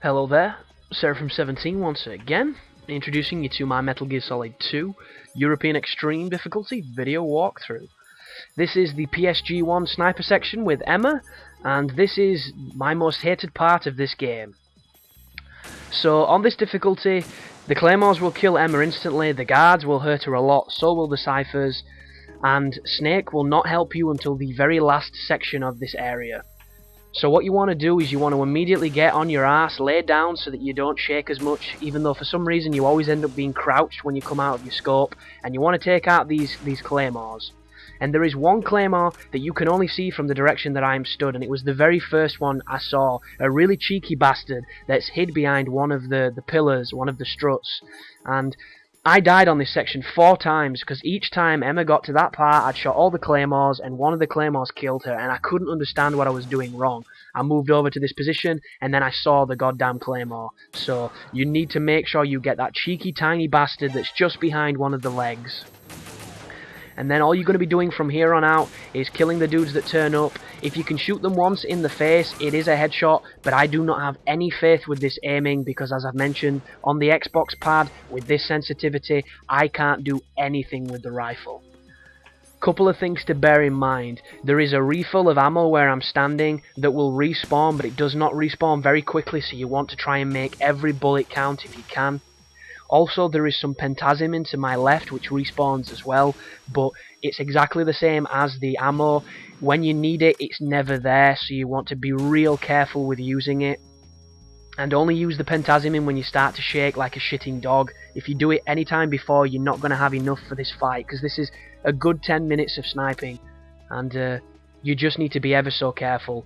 Hello there, Seraphim17 once again, introducing you to my Metal Gear Solid 2 European Extreme Difficulty video walkthrough. This is the PSG-1 sniper section with Emma, and this is my most hated part of this game. So on this difficulty, the Claymores will kill Emma instantly, the guards will hurt her a lot, so will the ciphers, and Snake will not help you until the very last section of this area. So what you want to do is you want to immediately get on your ass, lay down so that you don't shake as much, even though for some reason you always end up being crouched when you come out of your scope, and you want to take out these Claymores. And there is one Claymore that you can only see from the direction that I'm stood, and it was the very first one I saw, a really cheeky bastard that's hid behind one of the pillars, one of the struts, and I died on this section 4 times, because each time Emma got to that part, I'd shot all the Claymores, and one of the Claymores killed her, and I couldn't understand what I was doing wrong. I moved over to this position, and then I saw the goddamn Claymore. So, you need to make sure you get that cheeky tiny bastard that's just behind one of the legs. And then all you're going to be doing from here on out is killing the dudes that turn up. If you can shoot them once in the face, it is a headshot, but I do not have any faith with this aiming because, as I've mentioned, on the Xbox pad, with this sensitivity, I can't do anything with the rifle. Couple of things to bear in mind. There is a refill of ammo where I'm standing that will respawn, but it does not respawn very quickly, so you want to try and make every bullet count if you can. Also, there is some Pentazimine to my left, which respawns as well, but it's exactly the same as the ammo. When you need it, it's never there, so you want to be real careful with using it. And only use the Pentazimine when you start to shake like a shitting dog. If you do it any time before, you're not going to have enough for this fight, because this is a good 10 minutes of sniping, and you just need to be ever so careful.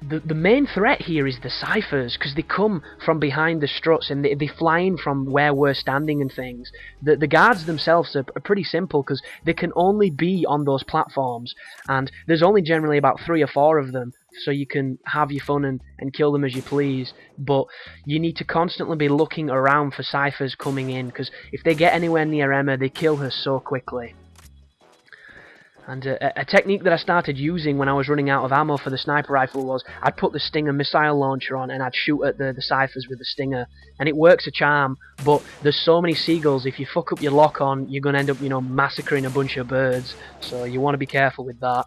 The main threat here is the ciphers, because they come from behind the struts and they fly in from where we're standing and things. The guards themselves are pretty simple because they can only be on those platforms, and there's only generally about 3 or 4 of them, so you can have your fun and kill them as you please. But you need to constantly be looking around for ciphers coming in, because if they get anywhere near Emma, they kill her so quickly. And a technique that I started using when I was running out of ammo for the sniper rifle was I'd put the Stinger missile launcher on and I'd shoot at the ciphers with the Stinger. And it works a charm, but there's so many seagulls, if you fuck up your lock on, you're going to end up, massacring a bunch of birds. So you want to be careful with that.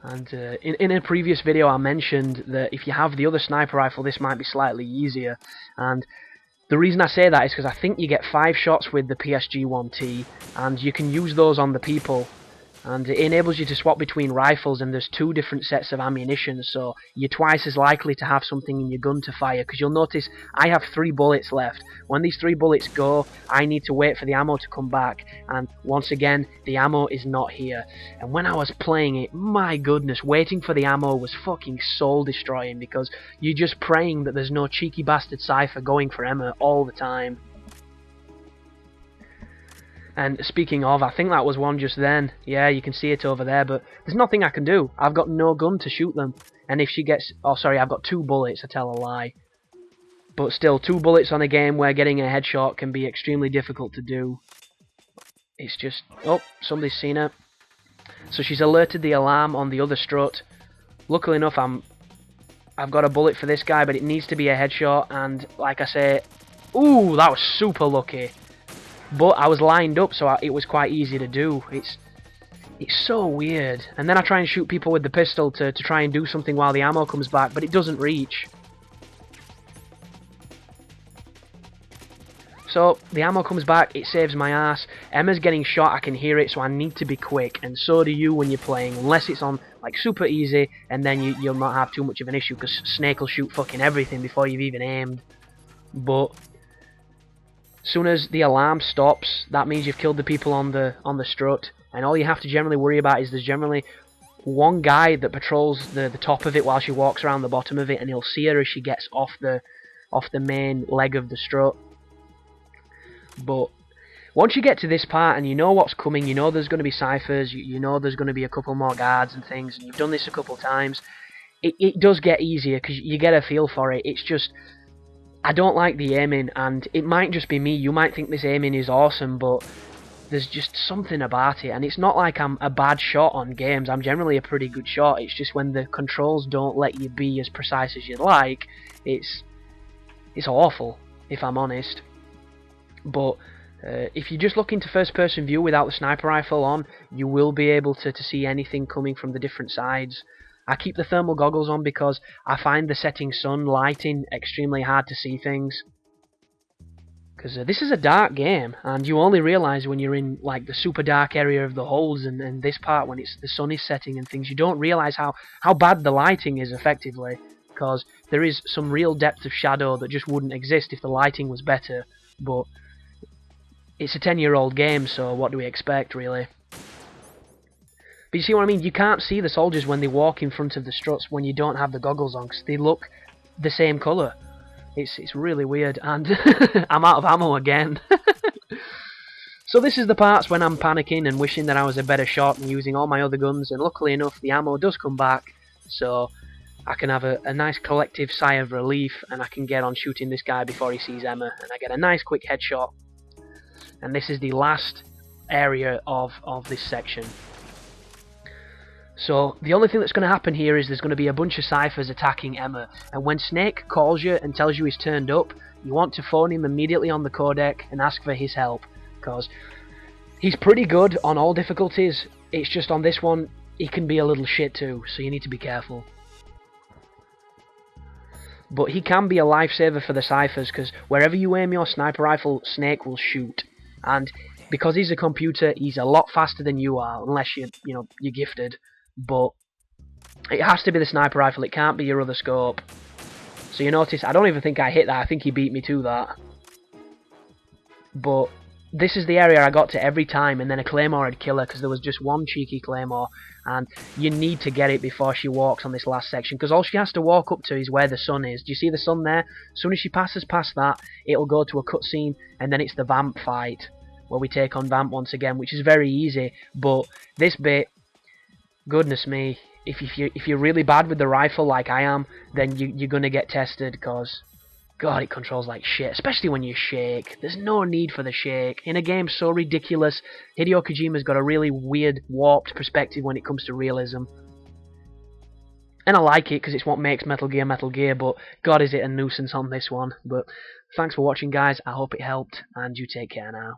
And in a previous video I mentioned that if you have the other sniper rifle, this might be slightly easier. And the reason I say that is because I think you get 5 shots with the PSG-1T, and you can use those on the people, and it enables you to swap between rifles, and there's 2 different sets of ammunition, so you're twice as likely to have something in your gun to fire, because you'll notice I have 3 bullets left. When these 3 bullets go, I need to wait for the ammo to come back, and once again, the ammo is not here. And when I was playing it, my goodness, waiting for the ammo was fucking soul destroying, because you're just praying that there's no cheeky bastard cipher going for Emma all the time. And speaking of, I think that was one just then. Yeah, you can see it over there, but there's nothing I can do. I've got no gun to shoot them. And if she gets... Oh, sorry, I've got 2 bullets, I tell a lie. But still, 2 bullets on a game where getting a headshot can be extremely difficult to do. It's just... Oh, somebody's seen her. So she's alerted the alarm on the other strut. Luckily enough, I've got a bullet for this guy, but it needs to be a headshot. And, like I say... Ooh, that was super lucky. But I was lined up, so it was quite easy to do. It's so weird. And then I try and shoot people with the pistol to try and do something while the ammo comes back, but it doesn't reach. So the ammo comes back, it saves my ass. Emma's getting shot, I can hear it, so I need to be quick. And so do you when you're playing, unless it's on like super easy, and then you'll not have too much of an issue, because Snake will shoot fucking everything before you've even aimed. But soon as the alarm stops, that means you've killed the people on the strut, and all you have to generally worry about is there's generally one guy that patrols the top of it while she walks around the bottom of it, and he'll see her as she gets off the main leg of the strut. But once you get to this part and you know what's coming, you know there's going to be ciphers, you know there's going to be a couple more guards and things, and you've done this a couple of times, it does get easier because you get a feel for it. It's just, I don't like the aiming, and it might just be me. You might think this aiming is awesome, but there's just something about it, and it's not like I'm a bad shot on games. I'm generally a pretty good shot. It's just when the controls don't let you be as precise as you'd like, it's awful, if I'm honest. But if you're just looking to first-person view without the sniper rifle on, you will be able to see anything coming from the different sides. I keep the thermal goggles on because I find the setting sun lighting extremely hard to see things. Because this is a dark game, and you only realise when you're in like the super dark area of the holds and this part when the sun is setting and things. You don't realise how bad the lighting is effectively, because there is some real depth of shadow that just wouldn't exist if the lighting was better. But it's a 10-year-old game, so what do we expect, really? But you see what I mean? You can't see the soldiers when they walk in front of the struts when you don't have the goggles on, because they look the same colour. It's really weird, and I'm out of ammo again. So this is the parts when I'm panicking and wishing that I was a better shot and using all my other guns, and luckily enough the ammo does come back, so I can have a nice collective sigh of relief, and I can get on shooting this guy before he sees Emma, and I get a nice quick headshot. And this is the last area of this section. So the only thing that's going to happen here is there's going to be a bunch of ciphers attacking Emma, and when Snake calls you and tells you he's turned up, you want to phone him immediately on the codec and ask for his help, because he's pretty good on all difficulties. It's just on this one he can be a little shit too, so you need to be careful. But he can be a lifesaver for the ciphers, because wherever you aim your sniper rifle, Snake will shoot, and because he's a computer, he's a lot faster than you are, unless you're gifted. But it has to be the sniper rifle, it can't be your other scope. So you notice, I don't even think I hit that, I think he beat me to that. But this is the area I got to every time, and then a Claymore would kill her, because there was just one cheeky Claymore, and you need to get it before she walks on this last section, because all she has to walk up to is where the sun is. Do you see the sun there? As soon as she passes past that, it'll go to a cutscene, and then it's the Vamp fight, where we take on Vamp once again, which is very easy. But this bit, goodness me, if you're really bad with the rifle like I am, then you're gonna get tested, because God, it controls like shit, especially when you shake. There's no need for the shake. In a game so ridiculous, Hideo Kojima's got a really weird, warped perspective when it comes to realism. And I like it because it's what makes Metal Gear, but God, is it a nuisance on this one. But thanks for watching, guys. I hope it helped, and you take care now.